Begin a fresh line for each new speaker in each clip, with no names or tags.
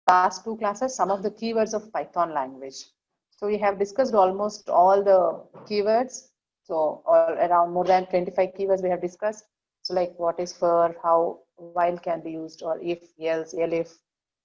last two classes some of the keywords of Python language. So we have discussed almost all the keywords. So all around more than 25 keywords we have discussed. So like what is for, how, while can be used, or if, else, elif,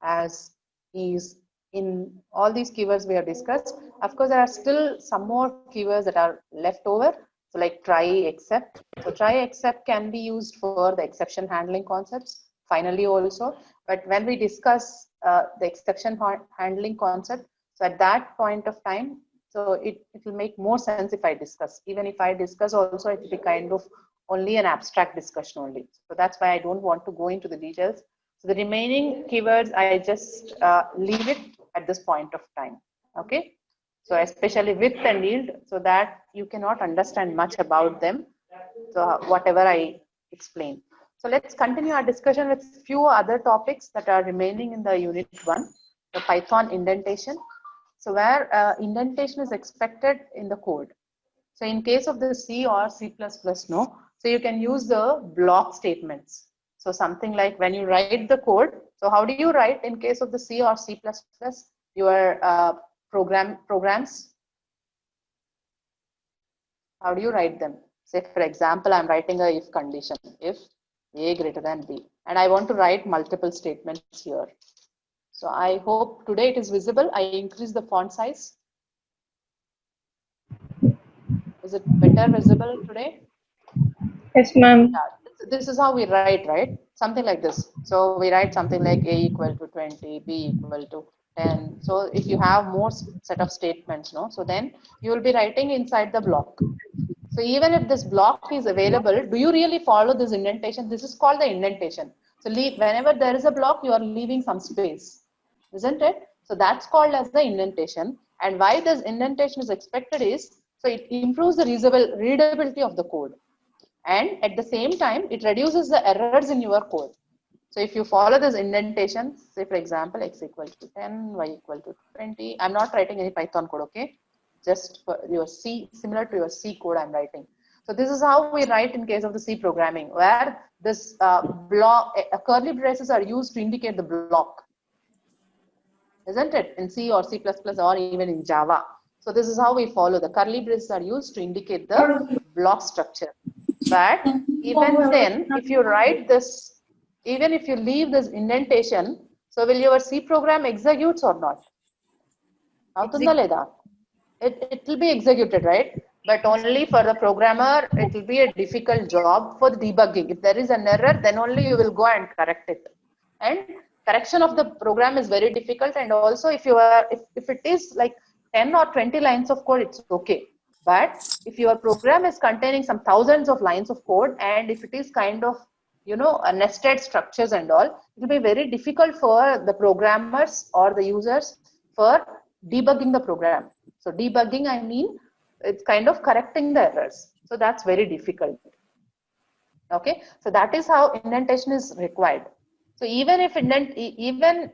as, is, in, all these keywords we have discussed. Of course, there are still some more keywords that are left over. So like try, except. So try, except can be used for the exception handling concepts, finally also. But when we discuss the exception handling concept, so at that point of time, so it will make more sense if I discuss. Even if I discuss also, it will be kind of only an abstract discussion only. So that's why I don't want to go into the details. So the remaining keywords, I just leave it at this point of time. Okay. So especially with and yield, so that you cannot understand much about them. So whatever I explain. So let's continue our discussion with few other topics that are remaining in the unit 1, the Python indentation. So where indentation is expected in the code. So in case of the C or C++, no, so you can use the block statements. So something like when you write the code, so how do you write in case of the C or C++, your programs? How do you write them? Say for example, I'm writing a if condition, if A greater than B, and I want to write multiple statements here. So I hope today it is visible. I increase the font size. Is it better visible today?
Yes, ma'am.
Yeah, this is how we write, right? Something like this. So we write something like A equal to 20, B equal to 10. So if you have more set of statements, no, so then you will be writing inside the block. So even if this block is available, do you really follow this indentation? This is called the indentation. So whenever there is a block, you are leaving some space, isn't it? So that's called as the indentation. And why this indentation is expected is, so it improves the readability of the code. And at the same time, it reduces the errors in your code. So if you follow this indentation, say for example, x equal to 10, y equal to 20, I'm not writing any Python code, okay? Just for your C, similar to your C code I'm writing. So this is how we write in case of the C programming, where this block, curly braces are used to indicate the block, isn't it? In C or C++ or even in Java. So this is how we follow. The curly braces are used to indicate the block structure. But even then, if you write this, even if you leave this indentation, so will your C program executes or not? It will be executed, right? But only for the programmer, it will be a difficult job for the debugging. If there is an error, then only you will go and correct it. And correction of the program is very difficult. And also if you are, if it is like 10 or 20 lines of code, it's okay. But if your program is containing some thousands of lines of code, and if it is kind of, you know, nested structures and all, it will be very difficult for the programmers or the users for debugging the program. So debugging, I mean, it's kind of correcting the errors. So that's very difficult. Okay, so that is how indentation is required. So even if indentation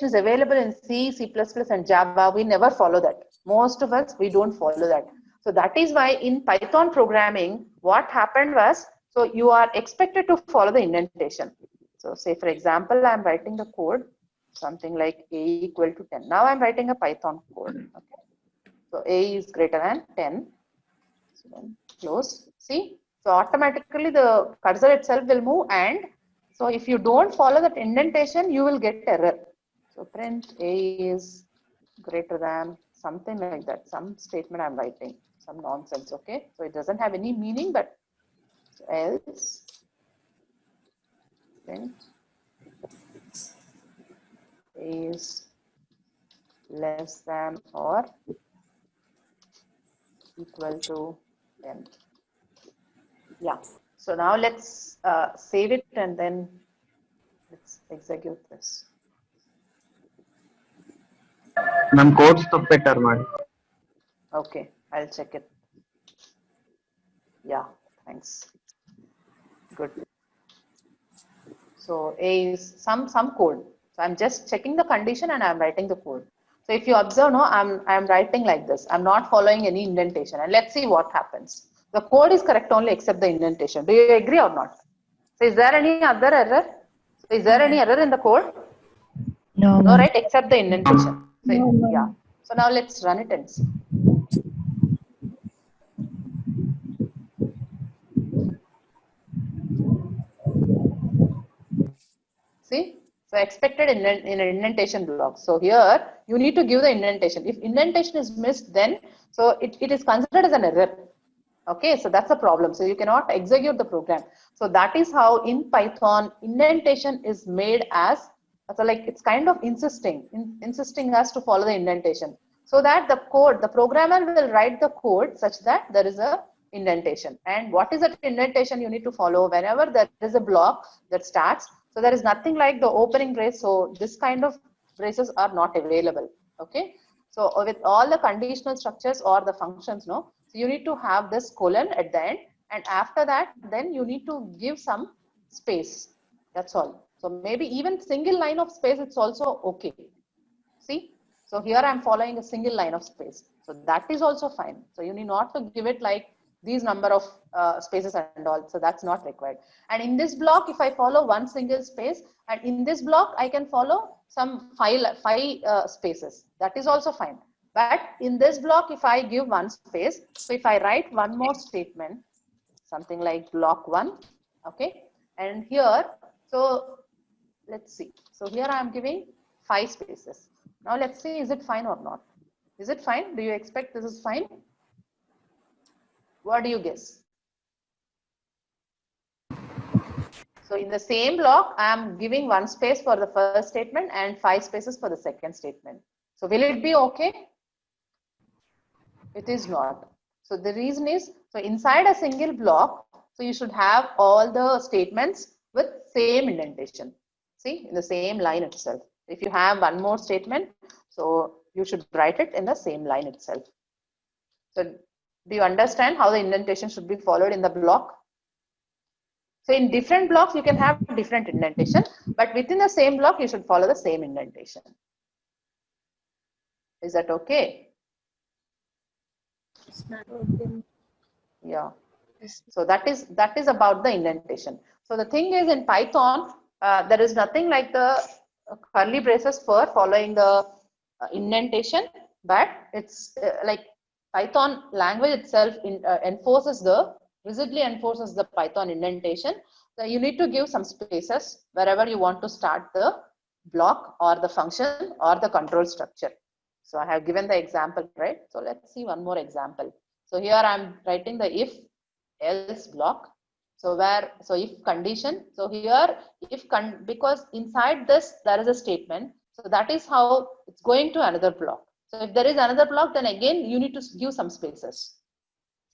is available in C, C++, and Java, we never follow that. Most of us, we don't follow that. So that is why in Python programming, what happened was, so you are expected to follow the indentation. So say for example, I'm writing the code, something like A equal to 10. Now I'm writing a Python code. Okay. So A is greater than 10. So then close. See? So automatically the cursor itself will move, and so if you don't follow that indentation, you will get error. So print A is greater than something like that, some statement I'm writing, some nonsense, okay? So it doesn't have any meaning, but else print A is less than or equal to 10. Yeah. So now let's save it and then let's execute this.
Ma'am, codes to better, man.
Okay, I'll check it. Yeah, thanks. Good. So A is some code. So I'm just checking the condition and I'm writing the code. So if you observe, no, I'm writing like this. I'm not following any indentation, and let's see what happens. The code is correct only except the indentation. Do you agree or not? So is there any other error? So is there any error in the code?
No,
No,
ma'am.
right? Except the indentation. So,
No, ma'am.
yeah. So now let's run it and see. See? So expected in an indentation block. So here you need to give the indentation. If indentation is missed, then so it is considered as an error. Okay, so that's a problem. So you cannot execute the program. So that is how in Python indentation is made as, so like it's kind of insisting us to follow the indentation, so that the code, the programmer will write the code such that there is a indentation. And what is that indentation you need to follow whenever there is a block that starts? So there is nothing like the opening brace. So this kind of braces are not available. Okay. So with all the conditional structures or the functions, no, so you need to have this colon at the end, and after that, then you need to give some space. That's all. So maybe even single line of space, it's also okay. See, so here I'm following a single line of space. So that is also fine. So you need not to give it like these number of spaces and all. So that's not required. And in this block, if I follow one single space, and in this block, I can follow some five spaces. That is also fine. But in this block, if I give one space, so if I write one more statement, something like block one, okay, and here, so let's see. So here I am giving 5 spaces. Now let's see, is it fine or not? Is it fine? Do you expect this is fine? What do you guess? So in the same block, I am giving 1 space for the first statement and 5 spaces for the second statement. So will it be okay? It is not. So the reason is, so inside a single block, so you should have all the statements with same indentation. See, in the same line itself. If you have one more statement, so you should write it in the same line itself. So do you understand how the indentation should be followed in the block? So in different blocks, you can have different indentation, but within the same block, you should follow the same indentation. Is that okay? Yeah. So that is about the indentation. So the thing is, in Python, there is nothing like the curly braces for following the indentation, but it's like Python language itself rigidly enforces the Python indentation. So you need to give some spaces wherever you want to start the block or the function or the control structure. So I have given the example, right? So let's see one more example. So here I'm writing the if else block. So if condition, so here because inside this there is a statement, so that is how it's going to another block. So if there is another block, then again you need to give some spaces.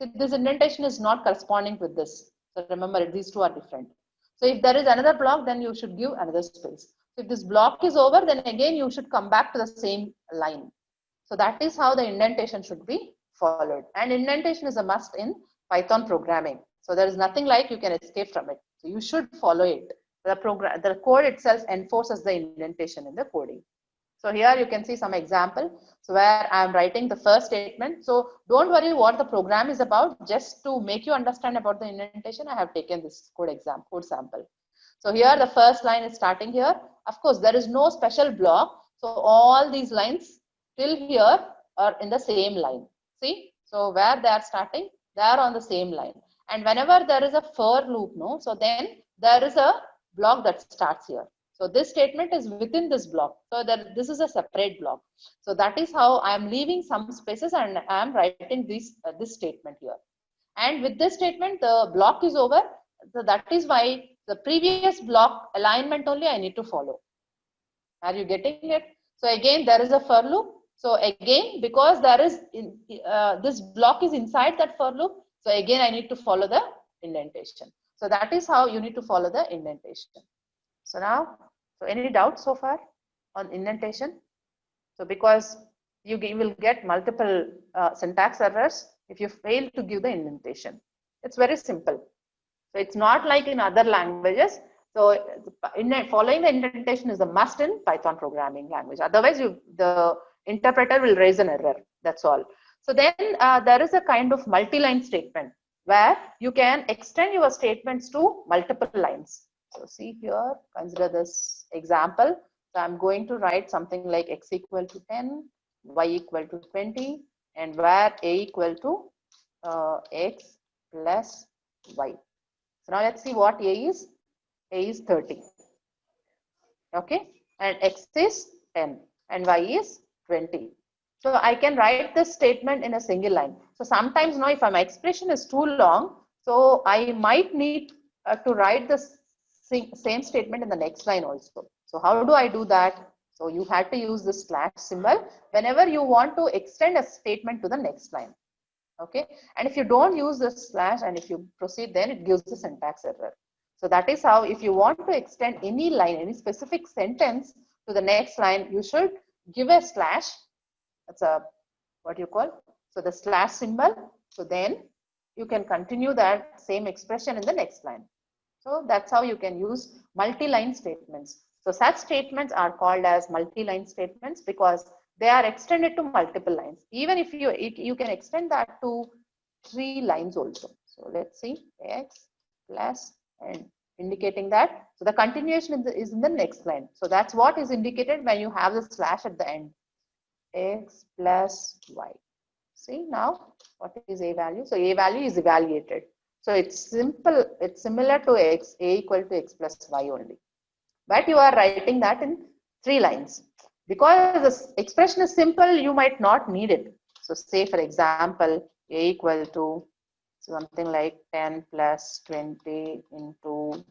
So this indentation is not corresponding with this. So remember, these two are different. So if there is another block, then you should give another space. So if this block is over, then again you should come back to the same line. So that is how the indentation should be followed. And indentation is a must in Python programming. So there is nothing like you can escape from it. So you should follow it. The code itself enforces the indentation in the coding. So here you can see some example. So where I am writing the first statement. So don't worry what the program is about. Just to make you understand about the indentation, I have taken this code sample. So here the first line is starting here. Of course, there is no special block. So all these lines till here are in the same line. See, so where they are starting, they are on the same line. And whenever there is a for loop, no, so then there is a block that starts here. So this statement is within this block. So that this is a separate block. So that is how I am leaving some spaces and I am writing this statement here. And with this statement, the block is over. So that is why the previous block alignment only I need to follow. Are you getting it? So again, there is a for loop. So again, because there is this block is inside that for loop, so again I need to follow the indentation. So that is how you need to follow the indentation. So now, so any doubts so far on indentation? So because you will get multiple syntax errors if you fail to give the indentation. It's very simple. So it's not like in other languages. So following the indentation is a must in Python programming language. Otherwise, the interpreter will raise an error. That's all. So then there is a kind of multi-line statement where you can extend your statements to multiple lines. So see here, consider this example. So I'm going to write something like x equal to 10, y equal to 20, and where a equal to x plus y. So now let's see what a is. A is 30. Okay, and x is 10 and y is 20. So I can write this statement in a single line. So sometimes now if my expression is too long, so I might need to write the same statement in the next line also. So how do I do that? So you had to use the slash symbol whenever you want to extend a statement to the next line. Okay, and if you don't use the slash and if you proceed, then it gives the syntax error. So that is how, if you want to extend any line, any specific sentence to the next line, you should give a slash. That's a, what you call, so the slash symbol. So then you can continue that same expression in the next line. So that's how you can use multi-line statements. So such statements are called as multi-line statements because they are extended to multiple lines. Even if you can extend that to 3 lines also. So let's see, x plus, and indicating that. So the continuation is in the next line. So that's what is indicated when you have the slash at the end. X plus y. See now what is a value? So a value is evaluated. So it's simple. It's similar to x, a equal to x plus y only. But you are writing that in 3 lines. Because this expression is simple, you might not need it. So say for example, a equal to something like 10 plus 20 into,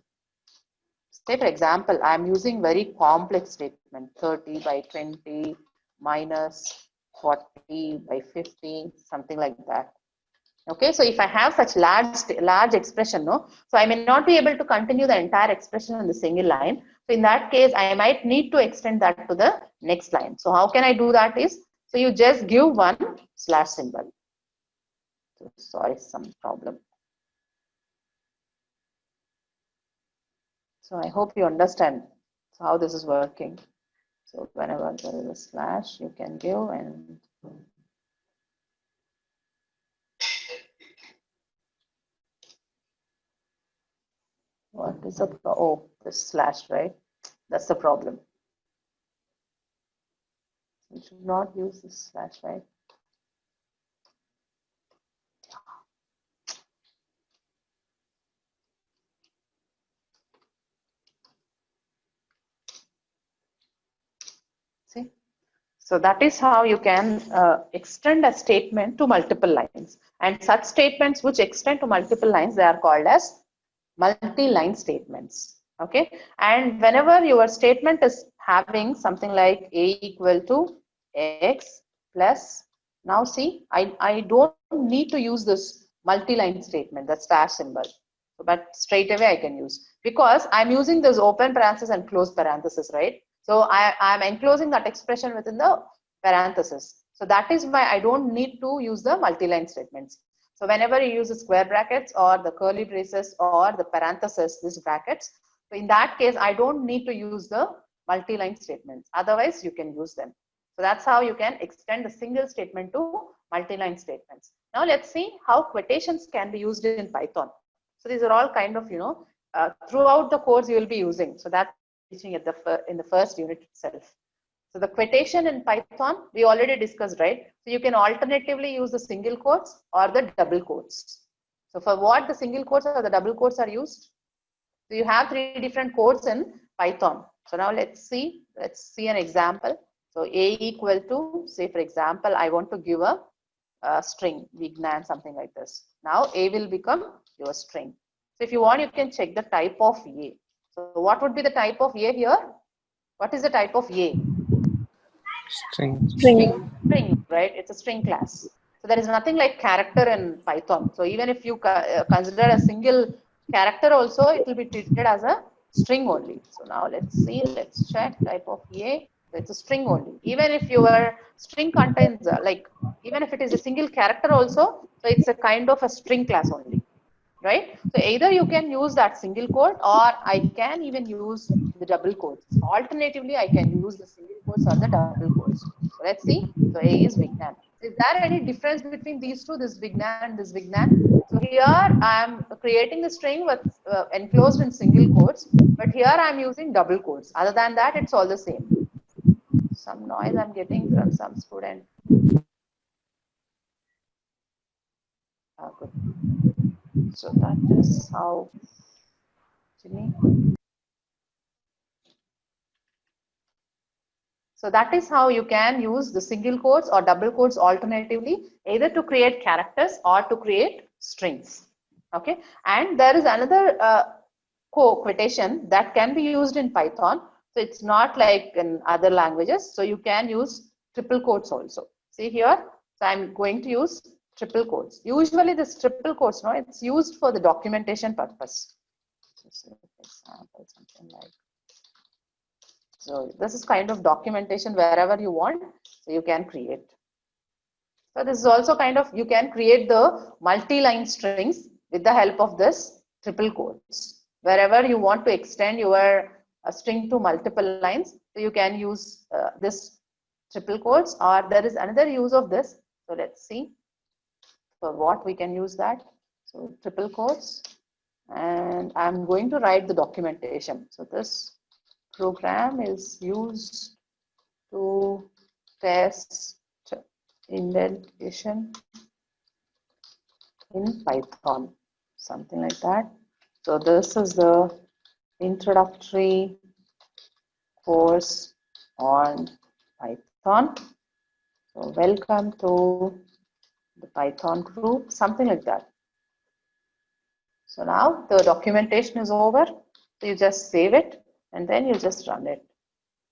say for example, I'm using very complex statement, 30 by 20 minus 40 by 50, something like that. Okay, so if I have such large expression, no, so I may not be able to continue the entire expression in the single line. So in that case, I might need to extend that to the next line. So how can I do that is, so you just give one slash symbol. So sorry, some problem. So I hope you understand how this is working. So whenever there is a slash, you can give and what is the, oh, this slash, right? That's the problem. You should not use this slash, right? See? So that is how you can extend a statement to multiple lines. And such statements which extend to multiple lines, they are called as multi-line statements. Okay, and whenever your statement is having something like a equal to x plus, now see, I don't need to use this multi-line statement, the slash symbol, but straight away I can use, because I'm using this open parenthesis and close parenthesis, right? So I'm enclosing that expression within the parenthesis. So that is why I don't need to use the multi-line statements. So whenever you use the square brackets or the curly braces or the parentheses, these brackets, so in that case, I don't need to use the multi-line statements. Otherwise, you can use them. So that's how you can extend a single statement to multi-line statements. Now let's see how quotations can be used in Python. So these are all kind of, throughout the course you will be using. So that's teaching at in the first unit itself. So the quotation in Python, we already discussed, right? So you can alternatively use the single quotes or the double quotes. So for what the single quotes or the double quotes are used? So you have 3 different quotes in Python. So now let's see an example. So a equal to, say for example, I want to give a string, Vignan, something like this. Now a will become your string. So if you want, you can check the type of a. So what would be the type of a here? What is the type of a?
String.
String, right? It's a string class. So there is nothing like character in Python. So even if you consider a single character also, it will be treated as a string only. So now let's check type of a. It's a string only. Even if your string contains even if it is a single character also, so it's a kind of a string class only, right? So either you can use that single quote, or I can even use the double quotes. Alternatively, I can use the single quotes or the double quotes. So let's see. So a is Vignan. Is there any difference between these two, this Vignan and this Vignan? So here I am creating the string with enclosed in single quotes, but here I am using double quotes. Other than that, it's all the same. Some noise I'm getting from some student. Good. So that is how, Jimmy. So that is how you can use the single quotes or double quotes alternatively, either to create characters or to create strings. Okay, and there is another quotation that can be used in Python. So it's not like in other languages. So you can use triple quotes also. See here, so I'm going to use triple quotes. Usually this triple quotes, no, it's used for the documentation purpose. So for example, something like. So this is kind of documentation wherever you want, so you can create. So this is also kind of, you can create the multi-line strings with the help of this triple quotes. Wherever you want to extend your string to multiple lines, so you can use this triple quotes, or there is another use of this. So let's see for what we can use that. So triple quotes, and I'm going to write the documentation. So this program is used to test indentation in Python, something like that. So this is the introductory course on Python. So welcome to the Python group, something like that. So now the documentation is over. So you just save it and then you just run it.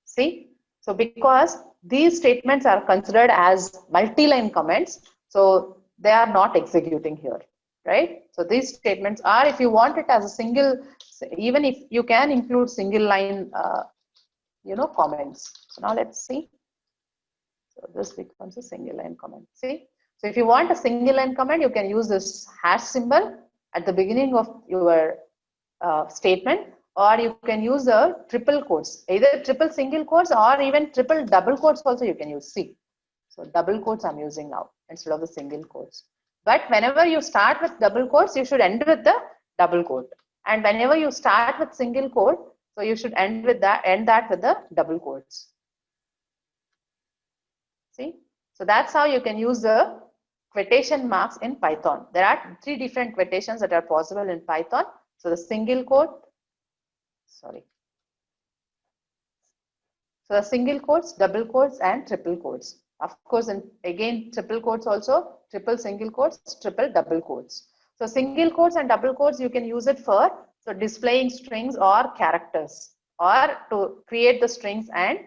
See? So because these statements are considered as multi-line comments, so they are not executing here, right? So these statements are, if you want it as a single, even if you can include single line, comments. So now let's see. So this becomes a single line comment. See? So if you want a single line comment, you can use this hash symbol at the beginning of your statement, or you can use the triple quotes, either triple single quotes or even triple double quotes also you can use. See, so double quotes I'm using now instead of the single quotes. But whenever you start with double quotes, you should end with the double quote. And whenever you start with single quote, so you should end that with the double quotes. See, so that's how you can use the quotation marks in Python. There are 3 different quotations that are possible in Python. So the single quote, so the single quotes, double quotes, and triple quotes. Of course, and again, triple quotes also, triple single quotes, triple double quotes. So single quotes and double quotes, you can use it for displaying strings or characters, or to create the strings and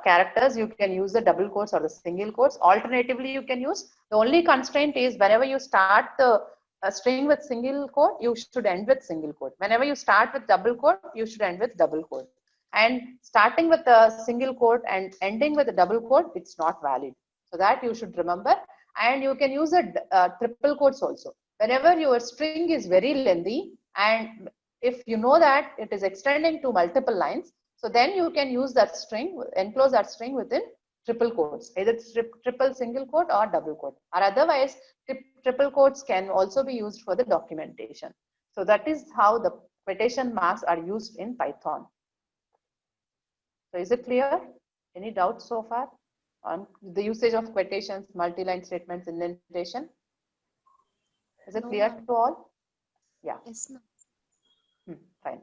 characters, you can use the double quotes or the single quotes. Alternatively, you can use, the only constraint is whenever you start the string with single quote, you should end with single quote. Whenever you start with double quote, you should end with double quote. And starting with a single quote and ending with a double quote, it's not valid. So that you should remember. And you can use a triple quotes also. Whenever your string is very lengthy, and if you know that it is extending to multiple lines, so then you can use that string, enclose that string within triple quotes, either triple single quote or double quote, or otherwise triple quotes can also be used for the documentation. So that is how the quotation marks are used in Python. So is it clear? Any doubts so far on the usage of quotations, multi-line statements, indentation? Is it clear to all? Yeah.
Yes, ma'am.
Fine.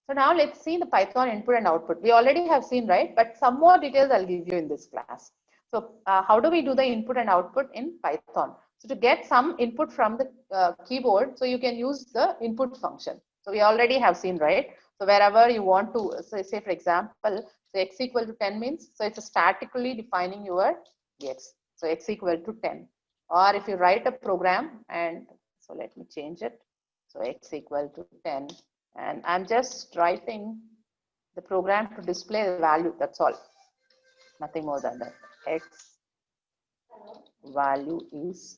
So now let's see the Python input and output. We already have seen, right? But some more details I'll give you in this class. So how do we do the input and output in Python? So to get some input from the keyboard, so you can use the input function. So we already have seen, right? So wherever you want to, say for example, so x equal to 10 means, so it's statically defining your x. So x equal to 10. Or if you write a program, and so let me change it. So x equal to 10. And I'm just writing the program to display the value, that's all. Nothing more than that. X value is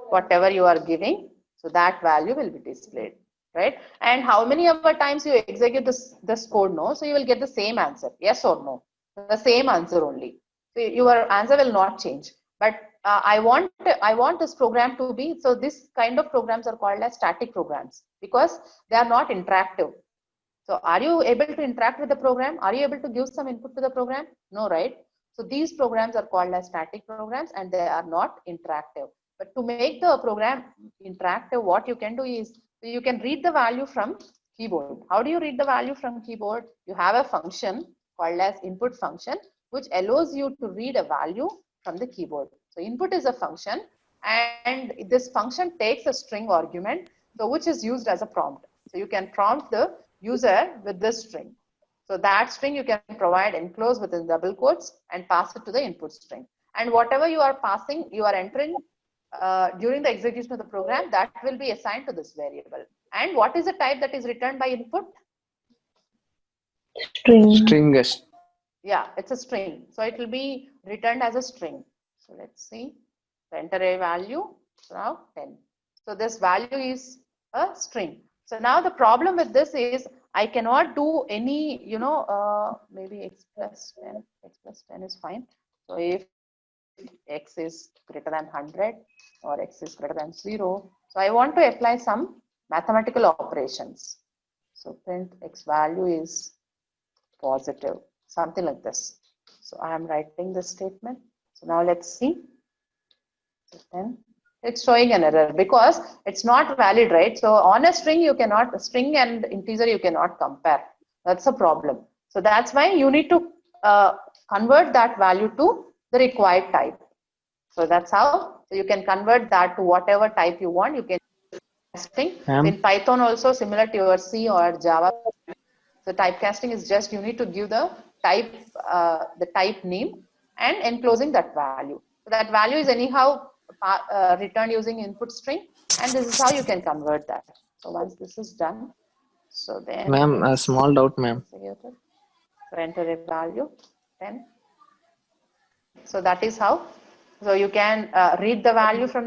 whatever you are giving, so that value will be displayed, right? And how many ever times you execute this code, no? So you will get the same answer, yes or no? The same answer only. your answer will not change. But I want this program to be, so this kind of programs are called as static programs because they are not interactive. So are you able to interact with the program? Are you able to give some input to the program? No, right? So these programs are called as static programs and they are not interactive. But to make the program interactive, what you can do is you can read the value from keyboard. How do you read the value from keyboard? You have a function called as input function, which allows you to read a value from the keyboard. So input is a function and this function takes a string argument, so which is used as a prompt. So you can prompt the user with this string. So that string you can provide enclosed within double quotes and pass it to the input string. And whatever you are passing, you are entering during the execution of the program, that will be assigned to this variable. And what is the type that is returned by input?
String.
String.
Yeah, it's a string. So it will be returned as a string. So let's see. Enter a value, now 10. So this value is a string. So now the problem with this is I cannot do any, maybe x plus 10 is fine. So if x is greater than 100 or x is greater than 0, so I want to apply some mathematical operations. So print x value is positive, something like this. So I am writing this statement. So now let's see. So then it's showing an error because it's not valid, right? So on a string, you cannot, string and integer, you cannot compare. That's a problem. So that's why you need to convert that value to the required type. So that's how, so you can convert that to whatever type you want. You can string in Python also, similar to your C or Java. So typecasting is just, you need to give the type name and enclosing that value. So that value is anyhow returned using input string, and this is how you can convert that. So once this is done, so then
Ma'am, a small doubt, ma'am.
So enter a value 10. So that is how. So you can read the value from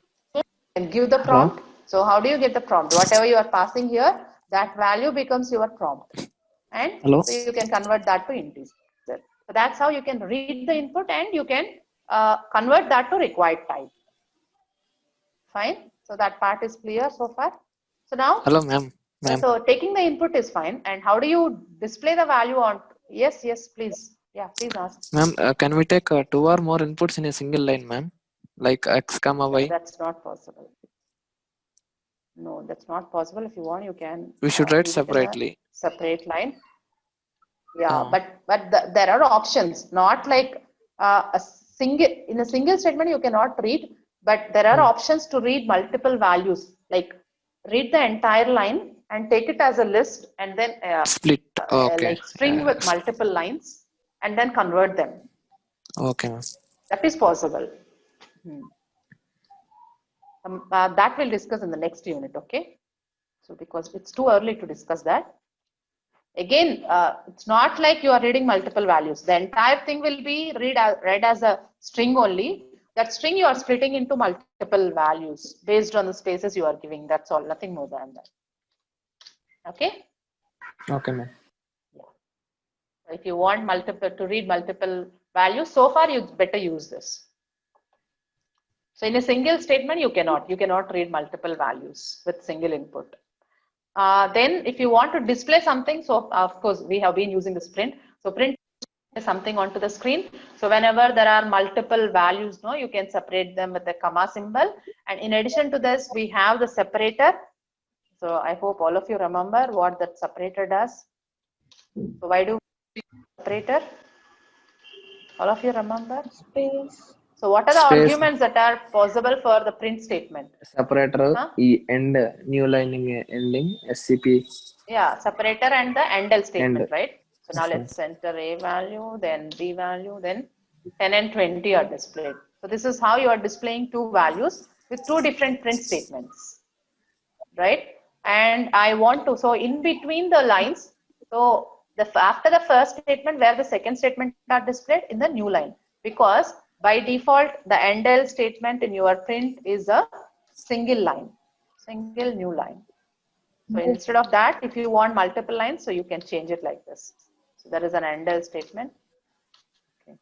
and give the prompt.
Hello?
So how do you get the prompt? Whatever you are passing here, that value becomes your prompt. And
Hello?
so you can convert that to integer. So that's how you can read the input and you can convert that to required type. Fine. So that part is clear so far. So now,
Hello, ma'am.
so taking the input is fine. And how do you display the value on? Yes, please. Yeah, please ask.
Ma'am, can we take 2 or more inputs in a single line, ma'am? Like x, comma, y?
That's not possible. No, that's not possible. If you want, you can.
We should write
read it in a
separately.
separate line. Yeah, but there are options. Not like in a single statement you cannot read, but there are options to read multiple values. Like read the entire line and take it as a list, and then
Split. Okay.
like string with multiple lines, and then convert them.
Okay, ma'am.
That is possible. That we'll discuss in the next unit, okay? So because it's too early to discuss that. Again, it's not like you are reading multiple values. The entire thing will be read as a string only. That string you are splitting into multiple values based on the spaces you are giving. That's all, nothing more than that. Okay?
Okay, ma'am.
Yeah. If you want to read multiple values, so far you better use this. So in a single statement, you cannot read multiple values with single input. Then if you want to display something, so of course we have been using this print. So print something onto the screen. So whenever there are multiple values, you can separate them with the comma symbol. And in addition to this, we have the separator. So I hope all of you remember what that separator does. So why do we separator? All of you remember?
Space.
So what are the
Space.
arguments that are possible for the print statement?
Separator, end, new line ending, SCP.
Yeah, separator and the endl statement,
End.
right? So now let's enter a value, then b value, then 10 and 20 are displayed. So this is how you are displaying two values with two different print statements, right? And I want to, so in between the lines, so after the first statement, where the second statement are displayed in the new line, because by default, the endl statement in your print is a single line, single new line. So instead of that, if you want multiple lines, so you can change it like this. So there is an endl statement. Okay.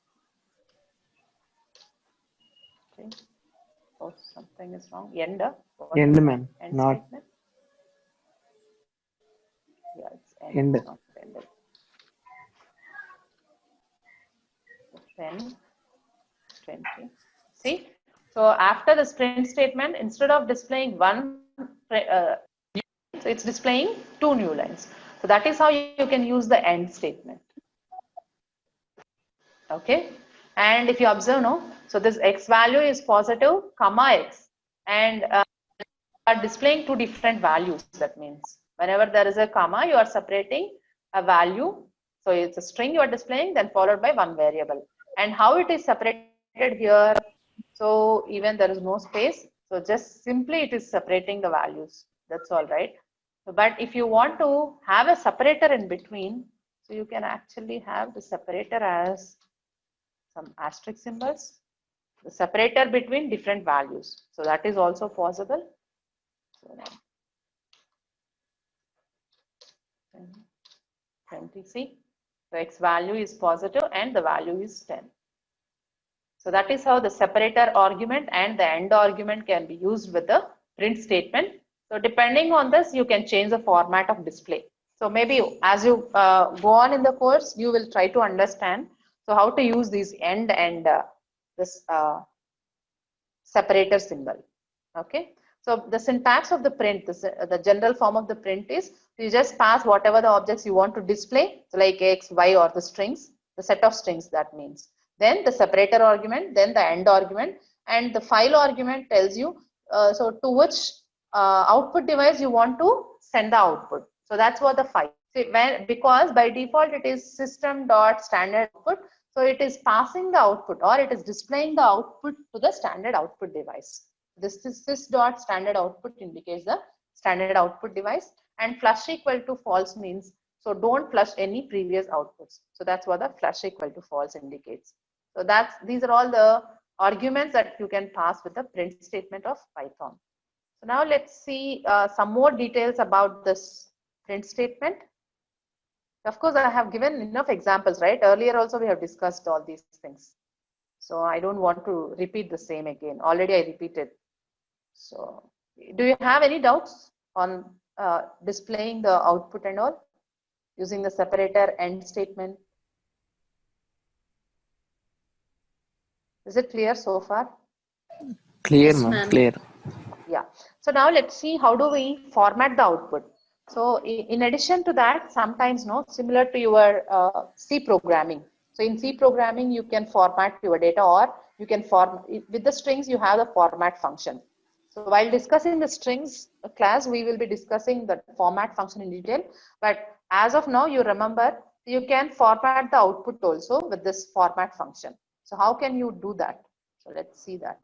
see. Oh, something is wrong. End. What
End,
is
ma'am.
end
Not
statement? Yeah, it's
end.
It's not ended. 10, 20. See, so after the print statement, instead of displaying one, so it's displaying two new lines. So that is how you can use the end statement. Okay, and if you observe, no, so this x value is positive, comma x, and are displaying two different values. That means whenever there is a comma, you are separating a value. So it's a string you are displaying, then followed by one variable. And how it is separated here? So even there is no space. So just simply it is separating the values. That's all, right? But if you want to have a separator in between, so you can actually have the separator as some asterisk symbols, the separator between different values. So that is also possible. So 20, see, the x value is positive and the value is 10. So that is how the separator argument and the end argument can be used with the print statement. So depending on this, you can change the format of display. So maybe as you go on in the course, you will try to understand so how to use these end and this separator symbol. Okay. So the syntax of the print, the general form of the print is you just pass whatever the objects you want to display, so like x, y, or the strings, the set of strings, that means. Then the separator argument, then the end argument, and the file argument tells you so to which output device you want to send the output. So that's what the file. See, because by default it is system.standard output, so it is passing the output or it is displaying the output to the standard output device. This sys.standard output indicates the standard output device, and flush equal to false means so don't flush any previous outputs. So that's what the flush equal to false indicates. So these are all the arguments that you can pass with the print statement of Python. So now let's see some more details about this print statement. Of course, I have given enough examples, right? Earlier also we have discussed all these things. So I don't want to repeat the same again. Already I repeated. So do you have any doubts on displaying the output and all using the separator end statement? Is it clear so far?
Clear,
Yes,
ma'am.
ma'am.
Clear.
Yeah. So now let's see how do we format the output. So in addition to that, sometimes similar to your C programming. So in C programming, you can format your data, or you can with the strings, you have the format function. So while discussing the strings class, we will be discussing the format function in detail. But as of now, you remember, you can format the output also with this format function. So how can you do that? So let's see that.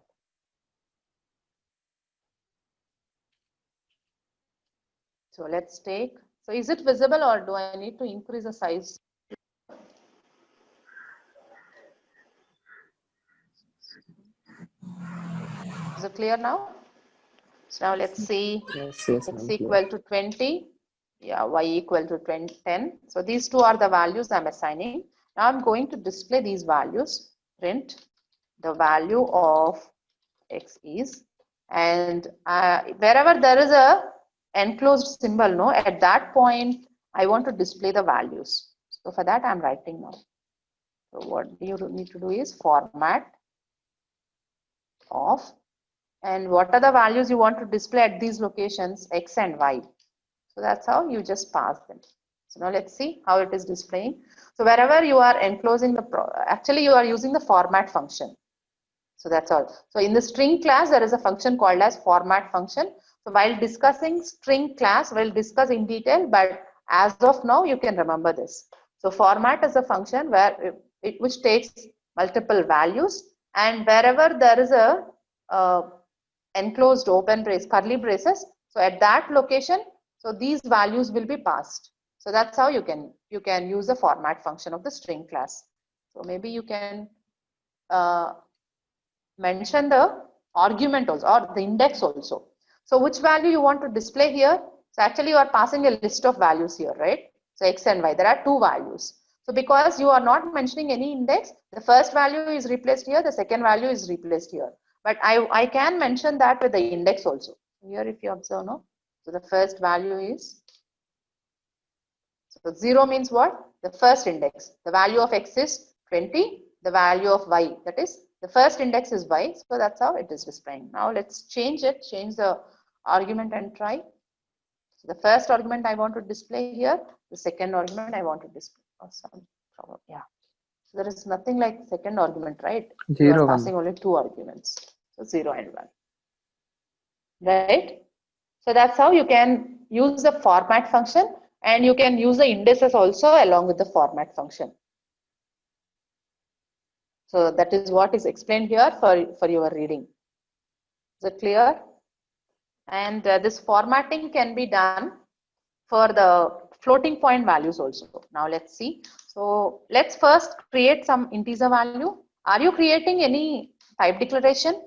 So let's take, so is it visible or do I need to increase the size? Is it clear now? So now let's see,
Yes,
x
ma'am.
equal to 20, yeah, y equal to 10. So these two are the values I'm assigning. Now I'm going to display these values, print the value of x is, and wherever there is a enclosed symbol, at that point, I want to display the values. So for that, I'm writing now. So what you need to do is format of, and what are the values you want to display at these locations, x and y. So that's how you just pass them. So now let's see how it is displaying. So wherever you are enclosing actually you are using the format function. So that's all. So in the string class, there is a function called as format function. So while discussing string class, we'll discuss in detail, but as of now, you can remember this. So format is a function which takes multiple values, and wherever there is a enclosed open brace, curly braces, so at that location, so these values will be passed. So that's how you can use the format function of the string class. So maybe you can mention the argument also, or the index also. So which value you want to display here? So actually you are passing a list of values here, right? So x and y, there are two values. So because you are not mentioning any index, the first value is replaced here, the second value is replaced here. But I can mention that with the index also. Here, if you observe, no. So the first value is, so 0 means what? The first index. The value of x is 20. The value of y, that is, the first index is y. So that's how it is displaying. Now let's change it, change the argument and try. So the first argument I want to display here. The second argument I want to display. Oh, yeah. So there is nothing like second argument, right? You
0,
are
1.
passing only 2 arguments. So 0 and 1. Right? So that's how you can use the format function, and you can use the indices also along with the format function. So that is what is explained here for your reading. Is it clear? And this formatting can be done for the floating point values also. Now let's see. So let's first create some integer value. Are you creating any type declaration?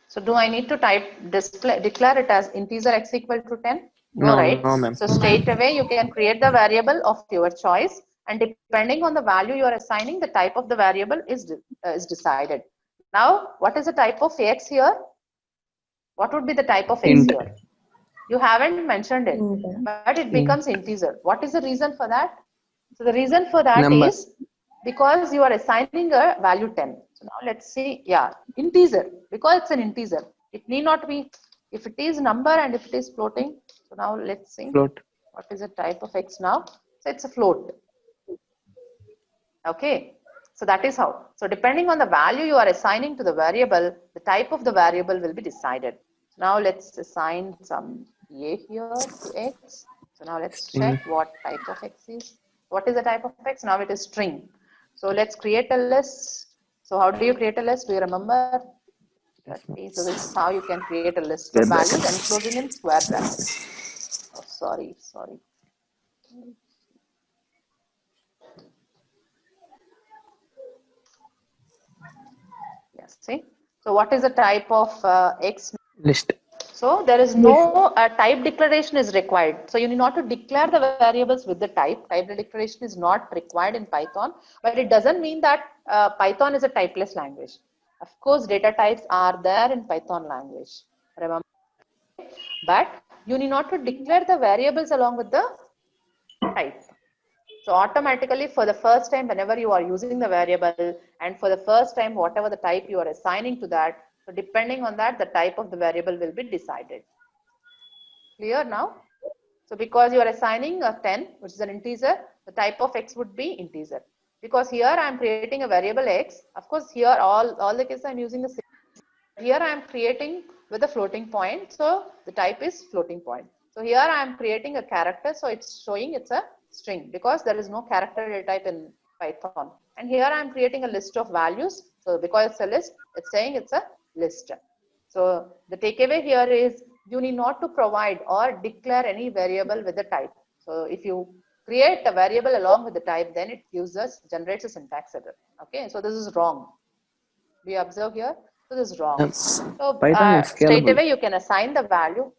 So do I need to declare it as integer x equal to 10? No, right?
No, ma'am.
So straight away you can create the variable of your choice, and depending on the value you are assigning, the type of the variable is decided. Now, what is the type of x here? What would be the type of x
Int.
here? You haven't mentioned it,
Int.
but it becomes integer. What is the reason for that? So the reason for that
Number.
is because you are assigning a value 10. So now let's see, yeah, integer, because it's an integer. It need not be, if it is number and if it is floating. So now let's see,
Float.
what is the type of x now? So it's a float. Okay, so that is how. So depending on the value you are assigning to the variable, the type of the variable will be decided. So now let's assign some a here to x. So now let's check what type of x is. What is the type of x? Now it is string. So let's create a list. So how do you create a list? Do you remember? 30. So this is how you can create a list of values, enclosing in square brackets. Oh, sorry. Yes, see. So what is the type of x?
List.
So there is no type declaration is required. So you need not to declare the variables with the type. Type declaration is not required in Python, but it doesn't mean that Python is a typeless language. Of course, data types are there in Python language. Remember, but you need not to declare the variables along with the type. So automatically for the first time, whenever you are using the variable, and for the first time, whatever the type you are assigning to that, so depending on that, the type of the variable will be decided. Clear now? So because you are assigning a 10, which is an integer, the type of x would be integer. Because here I am creating a variable x. Of course, here all the cases I am using the same. Here I am creating with a floating point. So the type is floating point. So here I am creating a character. So it's showing it's a string because there is no character data type in Python. And here I am creating a list of values. So because it's a list, it's saying it's a list. So the takeaway here is you need not to provide or declare any variable with the type. So if you create a variable along with the type, then it generates a syntax error. Okay, so this is wrong. Do you observe here? So this is wrong. So
Python is
straight
scalable.
away you can assign the value.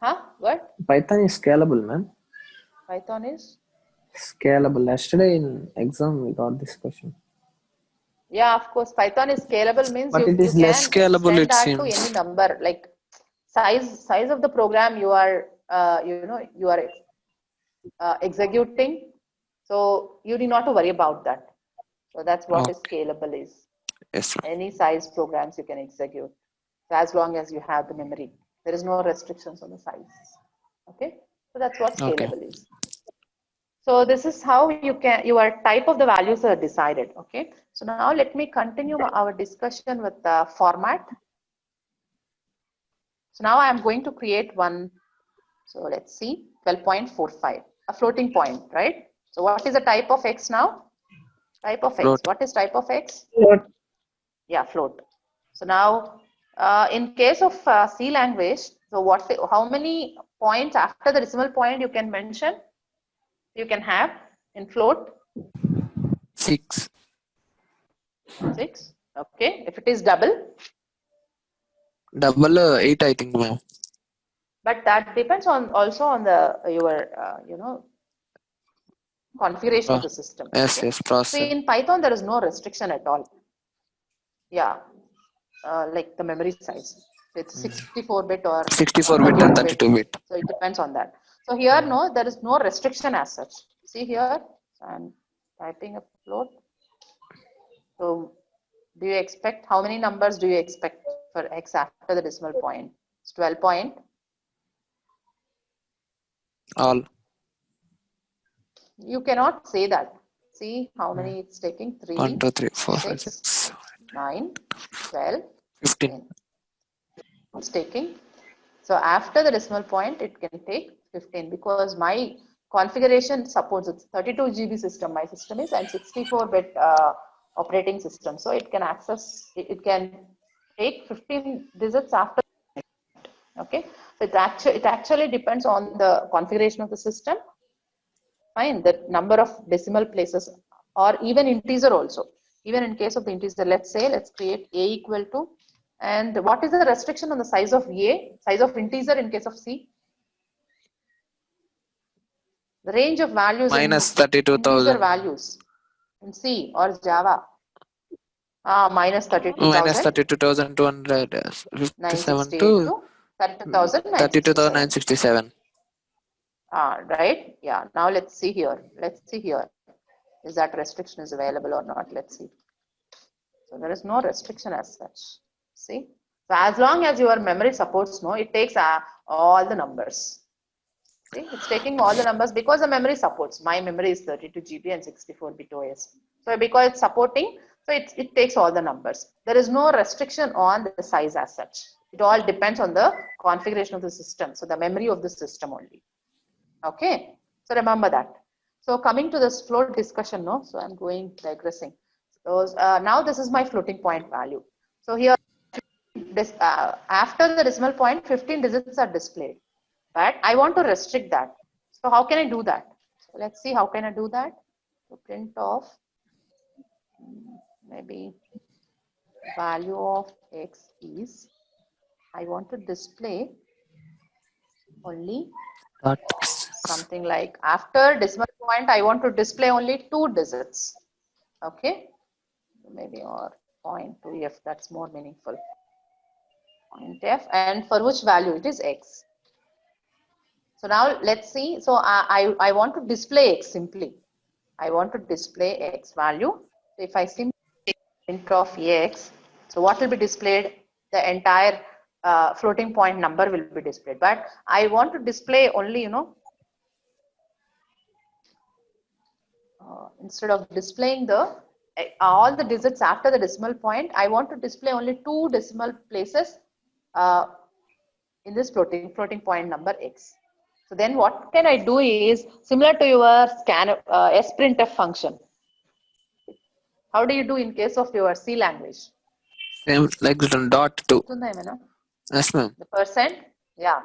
Huh? What?
Python is scalable, man.
Python is?
Scalable. Yesterday in exam we got this question.
Yeah, of course. Python is scalable means
But it
you
is
can
less scalable,
extend
it
that to any
seems.
number, like size of the program you are executing. So you need not to worry about that. So that's what is scalable is.
Yes.
Any size programs you can execute. So as long as you have the memory, there is no restrictions on the size. Okay, so that's what scalable is. So this is how your type of the values are decided. Okay, so now let me continue our discussion with the format. So now I am going to create one. So let's see, 12.45, a floating point, right? So what is the type of x now? Type of
Float.
x. What is type of x?
Float.
Yeah, float. So now, in case of C language, so how many points after the decimal point you can mention? You can have in float?
6.
6. Okay. If it is double?
Double 8, I think, ma'am.
But that depends on also on your configuration of the system.
Yes,
okay?
yes,
So
processor.
in Python, there is no restriction at all. Yeah. like the memory size. It's 64-bit or
64-bit and
32-bit.
32-bit.
So it depends on that. So here, no, there is no restriction as such. See here, I'm typing a float. So do you expect, how many numbers do you expect for X after the decimal point? It's 12 point.
All.
You cannot say that. See how many it's taking? 3,
1, 2, 3, 4, 5,
6,
6,
9, 12,
15.
10. It's taking. So after the decimal point, it can take 15 because my configuration supports it's 32 GB system. My system is and 64-bit operating system. So it can access, it can take 15 digits after. Okay. So it actually depends on the configuration of the system. Fine. The number of decimal places or even integer also. Even in case of the integer, let's say, let's create A equal to, and what is the restriction on the size of A, size of integer in case of C? The range of values
Minus
in integer
32,000.
values in C or Java. Minus
Minus
32,000.
32,257
968
to
to 32,967.
32,967.
Right. Yeah. Now let's see here. Let's see here. Is that restriction is available or not? Let's see. So there is no restriction as such. See. So as long as your memory supports, no, it takes all the numbers. See, it's taking all the numbers because the memory supports. My memory is 32 GB and 64-bit OS. So because it's supporting, so it takes all the numbers. There is no restriction on the size as such. It all depends on the configuration of the system. So the memory of the system only. Okay. So remember that. So coming to this float discussion, no. So I'm going digressing. So now this is my floating point value. So here, this after the decimal point, 15 digits are displayed. But I want to restrict that. So how can I do that? So let's see how can I do that. So print of maybe value of X is, I want to display only something like after decimal point, I want to display only 2 digits. Okay. Maybe or 0.2f, that's more meaningful. 0.f, and for which value it is X. So now let's see. So I want to display X simply. I want to display X value. So if I simply print of X, so what will be displayed? The entire floating point number will be displayed. But I want to display only, you know, instead of displaying the all the digits after the decimal point, I want to display only 2 decimal places in this floating point number X. So then what can I do is similar to your scan sprintf function. How do you do in case of your C language?
Same like written dot 2. Yes, ma'am.
The percent, yeah.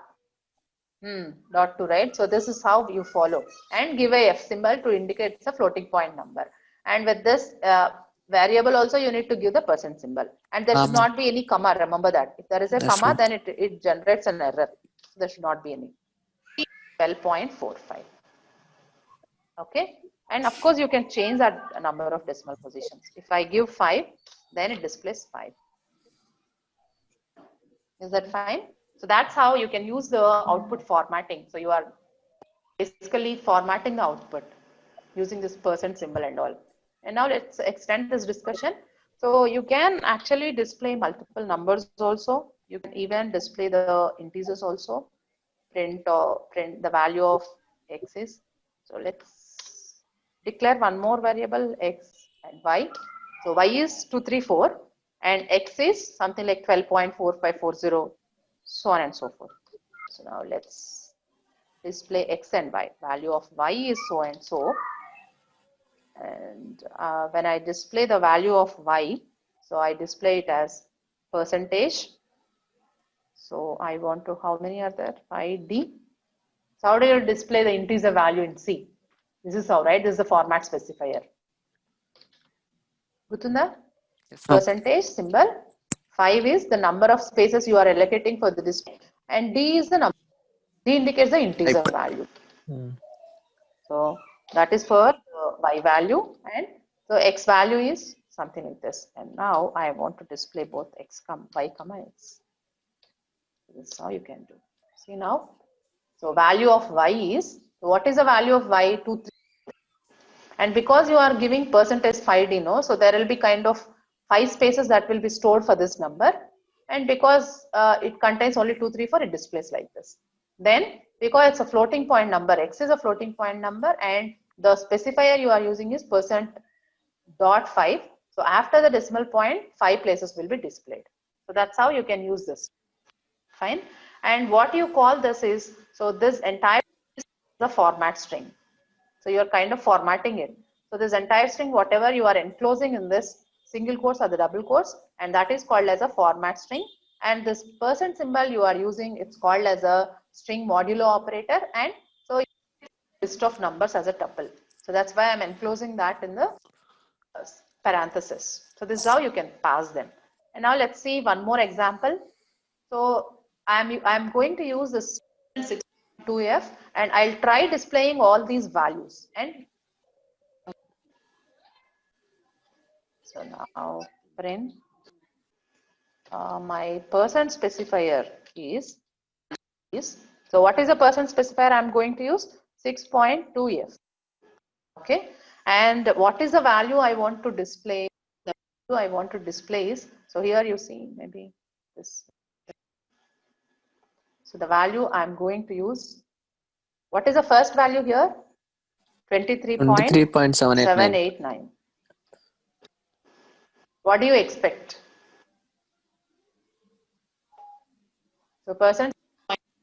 Dot 2, right? So this is how you follow and give a F symbol to indicate it's a floating point number. And with this variable also you need to give the percent symbol. And there should not be any comma. Remember that. If there is a comma, then it generates an error. So there should not be any. 12.45. Okay. And of course you can change that number of decimal positions. If I give 5, then it displays 5. Is that fine? So that's how you can use the output formatting. So you are basically formatting the output using this percent symbol and all. And now let's extend this discussion. So you can actually display multiple numbers also. You can even display the integers also. Print the value of X is. So let's declare one more variable X and Y. So Y is 234 and X is something like 12.4540, so on and so forth. So now let's display X and Y. Value of Y is so and so. And when I display the value of Y, so I display it as percentage. So I want to, how many are there? 5D. So how do you display the integer value in C? This is how, right? This is the format specifier. Gutunda? Yes, percentage symbol. 5 is the number of spaces you are allocating for the display. And D is the number. D indicates the integer value. So that is for Y value. And so X value is something like this. And now I want to display both x, y, x. This is how you can do. See now? So value of y is, what is the value of y? 2, 3. And because you are giving percentage 5D, no, so there will be kind of 5 spaces that will be stored for this number. And because it contains only 2, 3, 4, it displays like this. Then because it's a floating point number, x is a floating point number, and the specifier you are using is %.5. So after the decimal point, 5 places will be displayed. So that's how you can use this. Fine. And what you call this is, so this entire is the format string. So you're kind of formatting it. So this entire string, whatever you are enclosing in this single quotes or the double quotes, and that is called as a format string. And this % symbol you are using, it's called as a string modulo operator. And so list of numbers as a tuple. So that's why I'm enclosing that in the parenthesis. So this is how you can pass them. And now let's see one more example. So I'm going to use this 6.2f and I'll try displaying all these values. And so now print my % specifier is, so what is the % specifier I'm going to use? 6.2f. Okay. And what is the value I want to display? The value I want to display is, so here you see maybe this. So the value I'm going to use, what is the first value here? 23.789. What do you expect? So %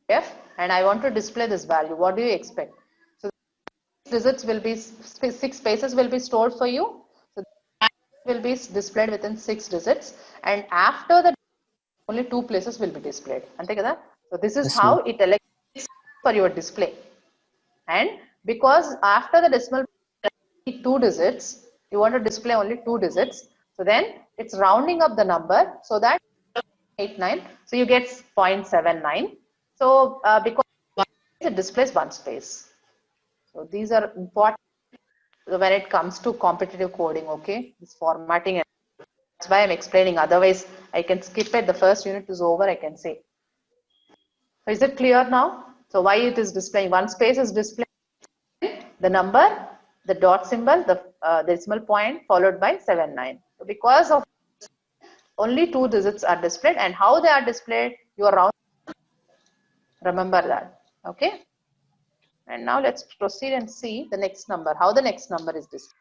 f, and I want to display this value. What do you expect? So digits will be 6 spaces will be stored for you. So that will be displayed within 6 digits, and after that only 2 places will be displayed. So this is how it elects for your display. And because after the decimal 2 digits, you want to display only 2 digits. So then it's rounding up the number so that 89. So you get 0.79. So because it displays 1 space. So these are important when it comes to competitive coding. Okay, this formatting. That's why I'm explaining. Otherwise, I can skip it. The first unit is over. I can say. So is it clear now? So why it is displaying 1 space is displaying the number, the dot symbol, the decimal point followed by 79. So because of only 2 digits are displayed, and how they are displayed, you are round. Remember that. Okay. And now let's proceed and see the next number. How the next number is displayed.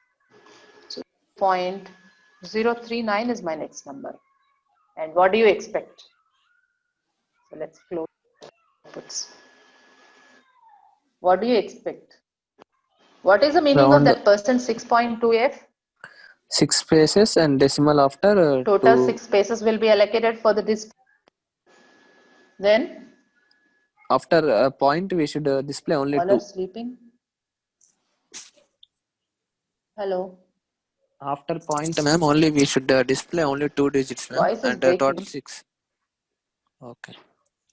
So 0.039 is my next number. And what do you expect? So let's close outputs. What do you expect? What is the meaning of that % 6.2f?
6 spaces and decimal after
total 6 spaces will be allocated for the display. Then
after a point we should display only
all
2.
are sleeping. Hello.
After point, ma'am, only we should display only 2 digits, ma'am,
Voice is
and
breaking.
total 6. Okay.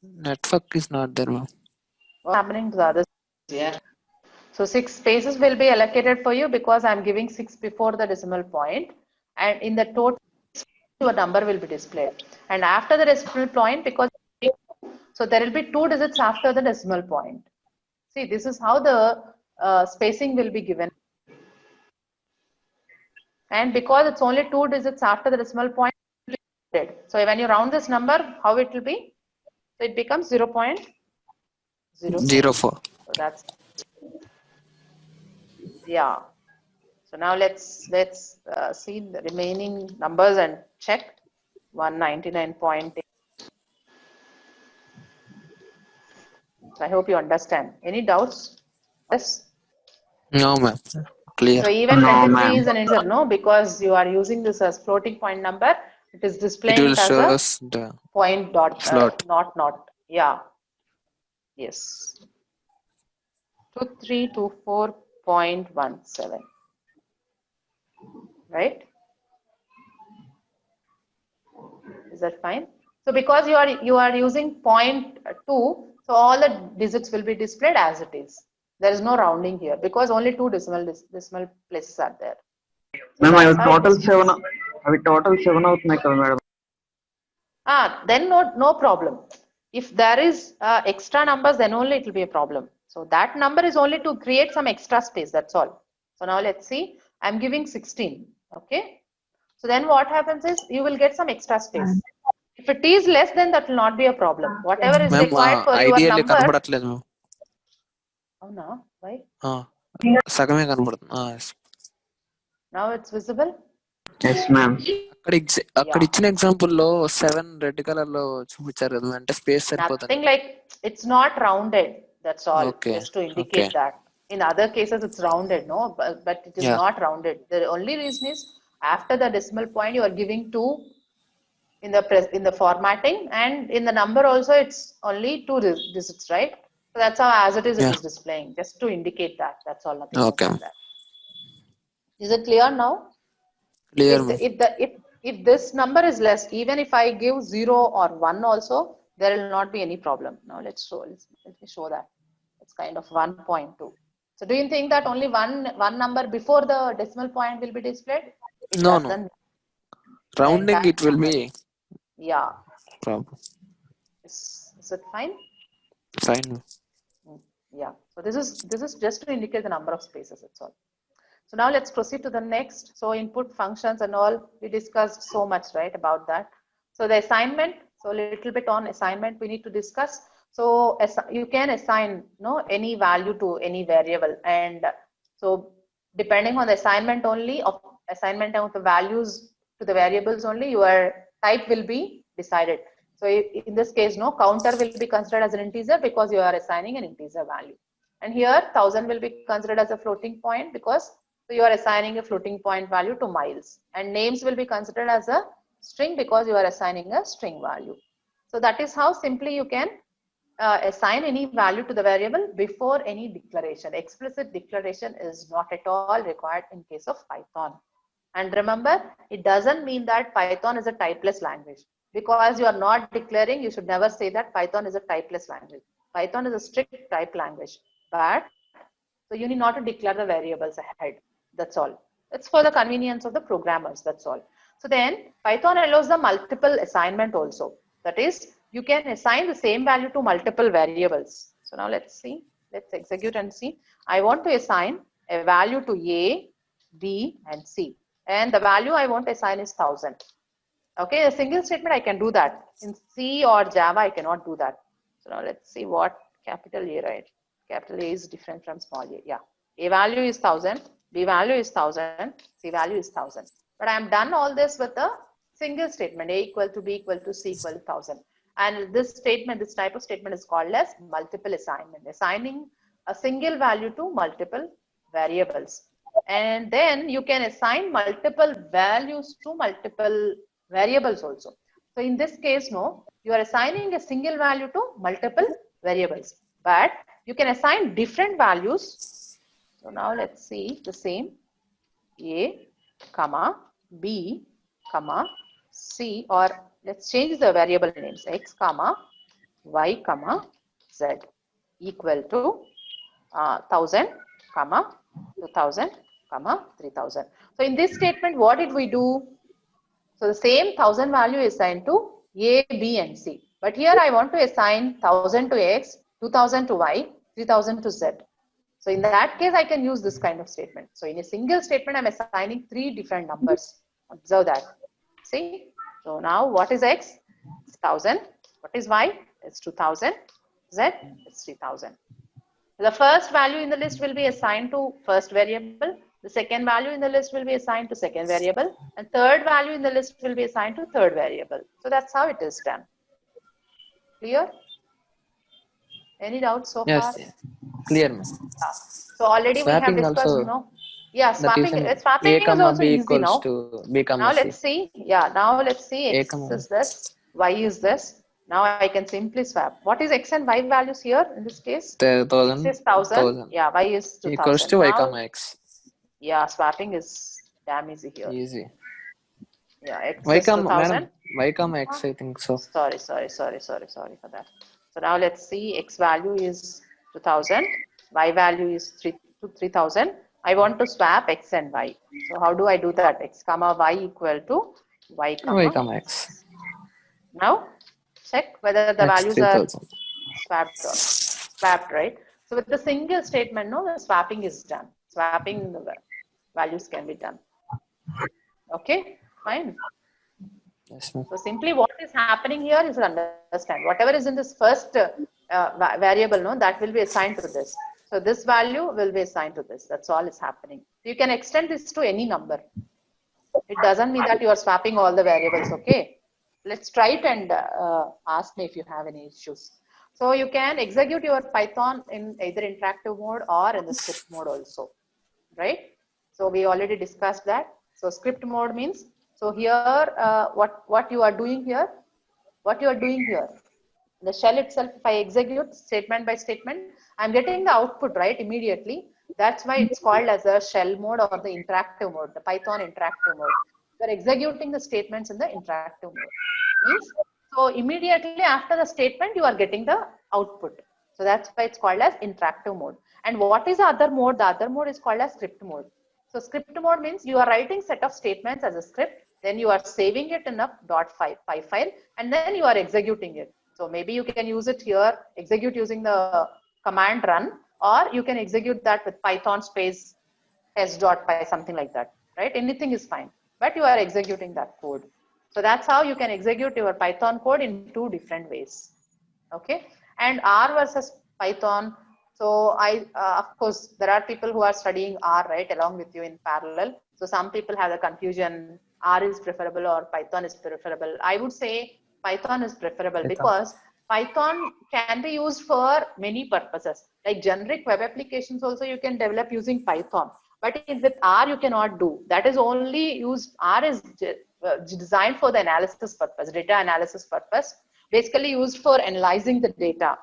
Network is not there, ma'am.
What's happening to the others? Yeah. So 6 spaces will be allocated for you because I'm giving 6 before the decimal point, and in the total your number will be displayed. And after the decimal point, because so there will be 2 digits after the decimal point. See, this is how the spacing will be given. And because it's only 2 digits after the decimal point, so when you round this number, how it will be? So it becomes 0.04.
04.
So that's, yeah. So now let's see the remaining numbers and check. 199.8. So I hope you understand. Any doubts? Yes.
No, ma'am. Clear.
So even 23 is an integer, no, because you are using this as floating point number. It is
It
displaying
will
it as
show
a
us the
point dot
float.
not. Yeah. Yes. 2324.17. Right? Is that fine? So because you are using 0.2, so all the digits will be displayed as it is. There is no rounding here because only 2 decimal places are there. So
Ma'am, I have
that's how it
total
displays.
7. అవి total 7 అవుతున్నాయి కదా madam.
Then no problem. If there is extra numbers, then only it will be a problem. So that number is only to create some extra space, that's all. So now let's see, I'm giving 16, okay? So then what happens is you will get some extra space. If it is less, then that will not be a problem. Whatever is required for your
ideally
number.
కనబడట్లేదు ma'am.
Oh no, why?
సగమే కనబడుతుంది.
Now it's visible?
Yes ma'am.
అక్కడ ఇచ్చిన example లో 7 red colour లో చూపించారు కదా, అంటే స్పేస్ సరిపోతుంది.
Nothing like, it's not rounded, that's all.
Okay.
Just to indicate that. In other cases it's rounded, no, but it is not rounded. The only reason is after the decimal point you are giving 2 in the formatting, and in the number also it's only 2 digits, right? So that's how as it is it is displaying, just to indicate that, that's all, nothing more than that. Is it clear now?
Clear.
If this number is less, even if I give 0 or 1 also, there will not be any problem. Now let me show that. It's kind of 1.2. So do you think that only one number before the decimal point will be displayed?
No. Rounding it will be.
Yeah.
Problem.
Is it fine?
Fine.
Yeah. So this is just to indicate the number of spaces. That's all. So now let's proceed to the next. So input functions and all, we discussed so much, right, about that. So the assignment, so a little bit on assignment we need to discuss. So you can assign any value to any variable, and so depending on the assignment only of the values to the variables only, your type will be decided. So in this case, counter will be considered as an integer because you are assigning an integer value, and here 1000 will be considered as a floating point because you are assigning a floating point value to miles, and names will be considered as a string because you are assigning a string value. So that is how simply you can assign any value to the variable before any declaration. Explicit declaration is not at all required in case of Python. And remember, it doesn't mean that Python is a typeless language. Because you are not declaring, you should never say that Python is a typeless language. Python is a strict type language, but so you need not to declare the variables ahead. That's all. It's for the convenience of the programmers. That's all. So then Python allows the multiple assignment also. That is, you can assign the same value to multiple variables. So now let's see. Let's execute and see. I want to assign a value to A, B, and C. And the value I want to assign is 1000. Okay, a single statement I can do that. In C or Java, I cannot do that. So now let's see what capital A, right? Capital A is different from small a. Yeah. A value is 1000, B value is 1000, C value is 1000. But I am done all this with a single statement, A equal to B equal to C equal to 1000. And this statement, this type of statement is called as multiple assignment, assigning a single value to multiple variables. And then you can assign multiple values to multiple variables also. So in this case, you are assigning a single value to multiple variables, but you can assign different values. So now let's see the same. A, comma, B, comma, C, or let's change the variable names, X, comma, Y, comma, Z, equal to 1000, comma, 2000, comma, 3000. So in this statement, what did we do? So the same 1000 value is assigned to A, B, and C. But here I want to assign 1000 to X, 2000 to Y, 3000 to Z. So in that case, I can use this kind of statement. So in a single statement, I'm assigning 3 different numbers. Observe that. See? So now what is X? It's 1000. What is Y? It's 2000. Z? It's 3000. The first value in the list will be assigned to first variable. The second value in the list will be assigned to second variable. And third value in the list will be assigned to third variable. So that's how it is done. Clear? Any doubts so far?
Yes, clear.
So already
Swapping
we have discussed,
also,
Yeah, swapping is also
B
easy
equals
now.
to B comma
Now
C.
let's see. Yeah, now let's see. X is this, Y is this. Now I can simply swap. What is X and Y values here in this case?
1000.
X is 1000. Yeah, Y is 2000.
Equals to Y
now,
comma X.
Yeah, swapping is damn easy here.
Easy.
Yeah, X
Y
is
comma,
2000.
madam, Y comma X, I think so.
Sorry for that. So now let's see. X value is 2000. Y value is 3000. I want to swap x and y. So how do I do that? X comma y equal to y
Y,
comma
X.
x. Now check whether the
X
values are
3000.
swapped, right? So with the single statement, no, the swapping is done. Swapping the values can be done. Okay, fine.
Yes, ma'am.
So simply what is happening here is to understand whatever is in this first variable, no, that will be assigned to this. So this value will be assigned to this. That's all is happening. You can extend this to any number. It doesn't mean that you are swapping all the variables. Okay, let's try it and ask me if you have any issues. So you can execute your Python in either interactive mode or in the script mode also, right? So we already discussed that. So script mode means, so here what you are doing here, the shell itself, if I execute statement by statement, I'm getting the output right immediately. That's why it's called as a shell mode or the interactive mode, the Python interactive mode. You're executing the statements in the interactive mode. Means, so immediately after the statement, you are getting the output. So that's why it's called as interactive mode. And what is the other mode? The other mode is called as script mode. So script mode means you are writing set of statements as a script, then you are saving it in a .py file, and then you are executing it. So maybe you can use it here, execute using the command run, or you can execute that with Python space s.py, something like that, right? Anything is fine, but you are executing that code. So that's how you can execute your Python code in two different ways. Okay, and R versus Python. So of course, there are people who are studying R, right, along with you in parallel. So some people have the confusion, R is preferable or Python is preferable. I would say Python is preferable because Python can be used for many purposes. Like generic web applications also you can develop using Python. But with R you cannot do. That is only used, R is designed for the analysis purpose, data analysis purpose, basically used for analyzing the data.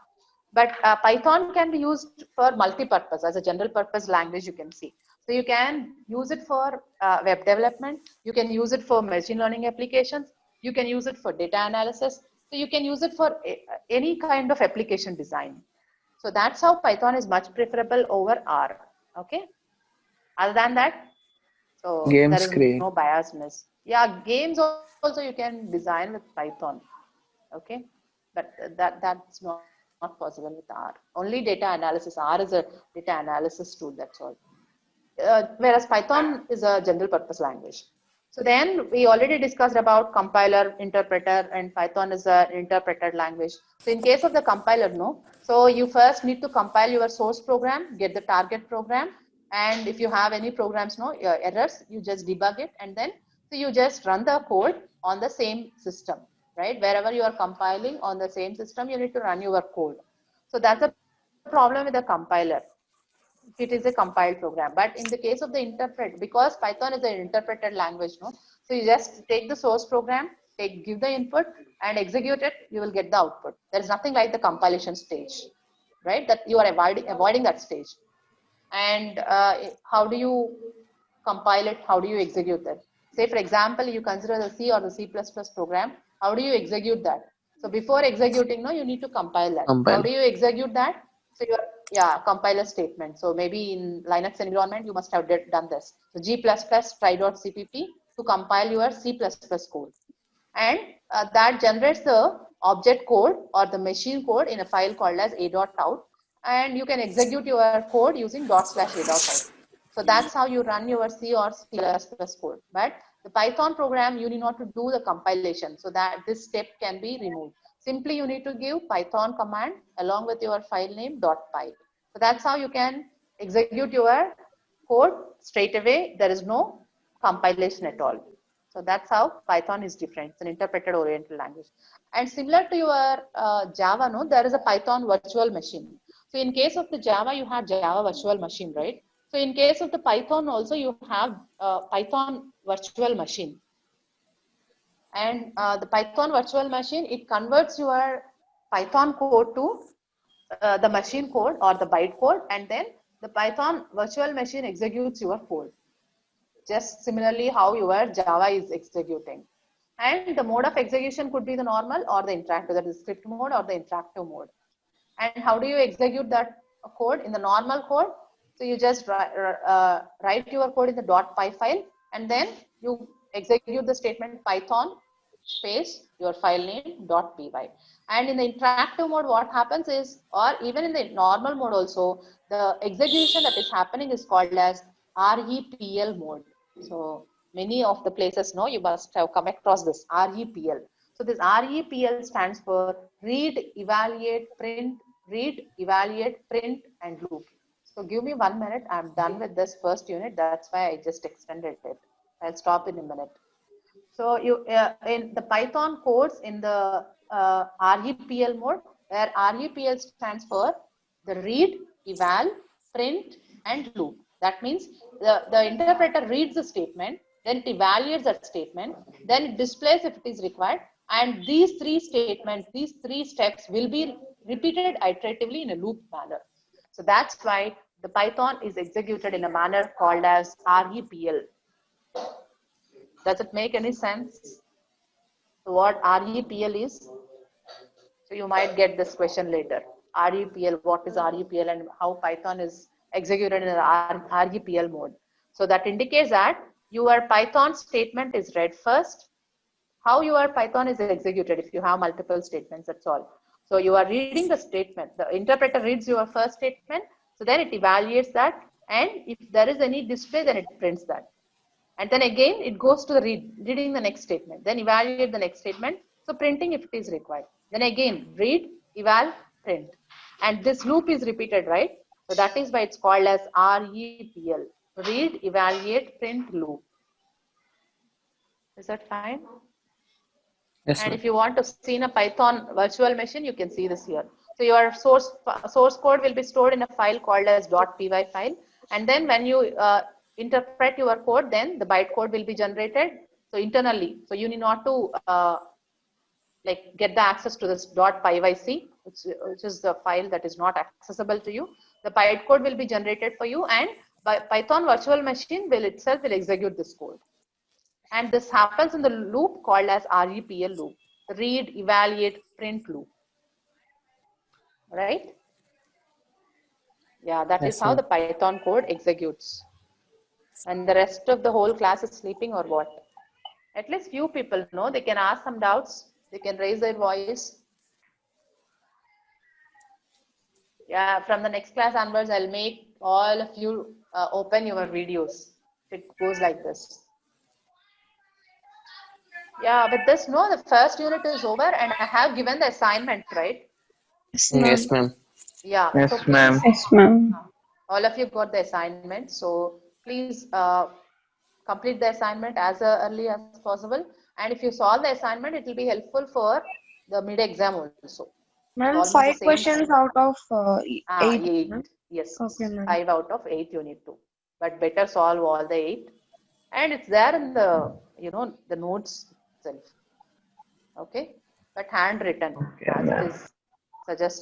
But Python can be used for multi-purpose as a general purpose language, you can see. So you can use it for web development, you can use it for machine learning applications, you can use it for data analysis, so you can use it for any kind of application design. So that's how Python is much preferable over R. Okay. Other than that, so
Game
there is
screen.
no biasness. Yeah, games also you can design with Python. Okay, but that's not possible with R. Only data analysis. R is a data analysis tool. That's all. Whereas Python is a general purpose language. So then we already discussed about compiler, interpreter, and Python is an interpreted language. So in case of the compiler, no. So you first need to compile your source program, get the target program, and if you have any programs, no errors, you just debug it, and then so you just run the code on the same system, right? Wherever you are compiling on the same system, you need to run your code. So that's a problem with the compiler. It is a compiled program. But in the case of the interpret, because Python is an interpreted language, no, so you just take the source program, give the input and execute it, you will get the output. There is nothing like the compilation stage, right? That you are avoiding that stage. And how do you compile it? How do you execute it? Say for example, you consider the C or the C++ program. How do you execute that? So before executing, no, you need to compile that. How do you execute that? So compiler statement. So maybe in Linux environment, you must have done this. So G++ try.cpp to compile your C++ code. And that generates the object code or the machine code in a file called as a.out. And you can execute your code using /a.out. So that's how you run your C or C++ code. But the Python program, you need not to do the compilation, so that this step can be removed. Simply you need to give Python command along with your file name .py. So that's how you can execute your code straight away. There is no compilation at all. So that's how Python is different. It's an interpreted oriented language. And similar to your Java, no, there is a Python virtual machine. So in case of the Java, you have Java virtual machine, right? So in case of the Python also, you have Python virtual machine. And the Python virtual machine, it converts your Python code to the machine code or the bytecode, and then the Python virtual machine executes your code. Just similarly how your Java is executing. And the mode of execution could be the normal or the interactive, that is script mode or the interactive mode. And how do you execute that code? In the normal code, So you just write your code in the .py file, and then you execute the statement Python space your file name .py. And in the interactive mode, what happens is, or even in the normal mode also, the execution that is happening is called as REPL mode. So many of the places know, you must have come across this REPL. So this REPL stands for read, evaluate, print, and loop. So give me 1 minute. I'm done with this first unit. That's why I just extended it. I'll stop in a minute. So you in the Python codes in the REPL mode, where REPL stands for the read, eval, print, and loop. That means the interpreter reads the statement, then it evaluates that statement, then it displays if it is required, and these three statements, these three steps will be repeated iteratively in a loop manner. So that's why the Python is executed in a manner called as REPL. Does it make any sense? So what REPL is? So you might get this question later. REPL, what is REPL and how Python is executed in REPL mode. So that indicates that your Python statement is read first. How your Python is executed if you have multiple statements, that's all. So you are reading the statement. The interpreter reads your first statement. So then it evaluates that. And if there is any display, then it prints that. And then again, it goes to the reading the next statement, then evaluate the next statement. So printing if it is required. Then again, read, eval, print. And this loop is repeated, right? So that is why it's called as REPL. Read, evaluate, print, loop. Is that fine?
Yes,
And
ma'am.
if you want to see in a Python virtual machine, you can see this here. So your source code will be stored in a file called as .py file. And then when you interpret your code, then the bytecode will be generated. So internally, so you need not to like get the access to this .pyc, which is the file that is not accessible to you. The bytecode will be generated for you, and Python virtual machine will itself execute this code. And this happens in the loop called as REPL loop, read, evaluate, print loop, right? Yeah, that is
Yes,
how
ma'am.
the Python code executes. And the rest of the whole class is sleeping or what? At least few people know. They can ask some doubts. They can raise their voice. Yeah, from the next class onwards, I'll make all of you open your videos. It goes like this. Yeah, with this, no, the first unit is over and I have given the assignment, right?
Yes, ma'am.
Yes, ma'am.
Yeah,
Yes,
so please,
ma'am.
Yes, ma'am.
all of you got the assignment. So please complete the assignment as early as possible. And if you solve the assignment, it will be helpful for the mid-exam also.
Ma'am,
Almost the
5
same.
questions out of 8.
8.
Ma'am.
Yes,
Okay, ma'am.
5 out of 8 you need to. But better solve all the 8. And it's there in the, the notes itself. Okay. But handwritten,
Okay,
as it
ma'am.
is suggested.